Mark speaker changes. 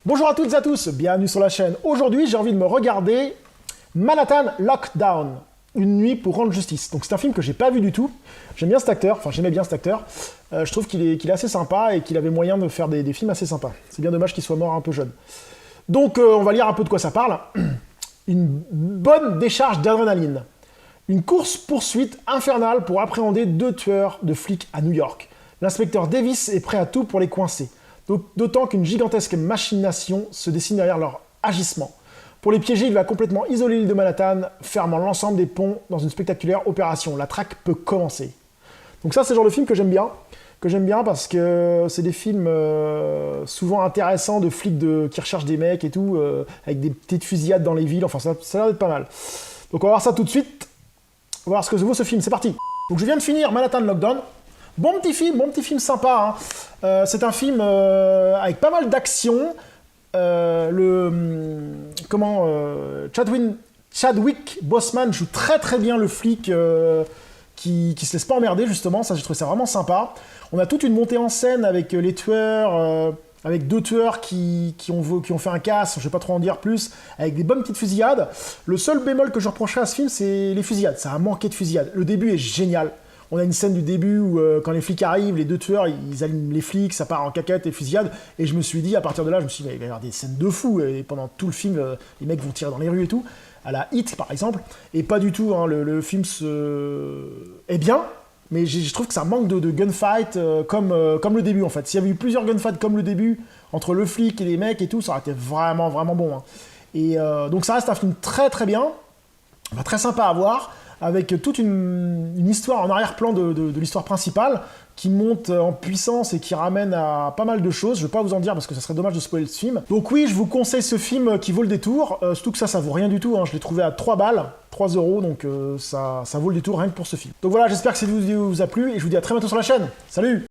Speaker 1: Bonjour à toutes et à tous, bienvenue sur la chaîne. Aujourd'hui, j'ai envie de me regarder Manhattan Lockdown, une nuit pour rendre justice. Donc c'est un film que j'ai pas vu du tout. J'aime bien cet acteur, enfin j'aimais bien cet acteur. Je trouve qu'il est assez sympa et qu'il avait moyen de faire des films assez sympas. C'est bien dommage qu'il soit mort un peu jeune. Donc on va lire un peu de quoi ça parle. Une bonne décharge d'adrénaline. Une course-poursuite infernale pour appréhender deux tueurs de flics à New York. L'inspecteur Davis est prêt à tout pour les coincer. D'autant qu'une gigantesque machination se dessine derrière leur agissement. Pour les piéger, il va complètement isoler l'île de Manhattan, fermant l'ensemble des ponts dans une spectaculaire opération. La traque peut commencer. Donc ça, c'est le genre de film que j'aime bien parce que c'est des films souvent intéressants de flics qui recherchent des mecs et tout, avec des petites fusillades dans les villes. Enfin, ça a l'air d'être pas mal. Donc on va voir ça tout de suite. On va voir ce que vaut ce film. C'est parti. Donc je viens de finir Manhattan Lockdown. Bon petit film sympa. Hein. C'est un film avec pas mal d'action. Chadwick Boseman joue très bien le flic qui se laisse pas emmerder, justement. Ça, j'ai trouvé ça vraiment sympa. On a toute une montée en scène avec les tueurs, avec deux tueurs qui ont fait un casse, je vais pas trop en dire plus, avec des bonnes petites fusillades. Le seul bémol que je reprocherais à ce film, c'est les fusillades. Ça a manqué de fusillades. Le début est génial. On a une scène du début où, quand les flics arrivent, les deux tueurs, ils allument les flics, ça part en cacahuète et fusillade. Et je me suis dit, à partir de là, il va y avoir des scènes de fou. Et pendant tout le film, les mecs vont tirer dans les rues et tout. À la Hit, par exemple. Et pas du tout, hein, le film est bien, mais je trouve que ça manque de gunfight comme le début, en fait. S'il y avait eu plusieurs gunfights comme le début, entre le flic et les mecs et tout, ça aurait été vraiment bon. Hein. Et donc ça reste un film très bien, très sympa à voir, avec toute une histoire en arrière-plan de l'histoire principale, qui monte en puissance et qui ramène à pas mal de choses. Je vais pas vous en dire parce que ça serait dommage de spoiler ce film. Donc oui, je vous conseille ce film qui vaut le détour, surtout que ça vaut rien du tout, hein. Je l'ai trouvé à 3 balles, 3 €, donc ça vaut le détour rien que pour ce film. Donc voilà, j'espère que cette vidéo vous a plu et je vous dis à très bientôt sur la chaîne. Salut!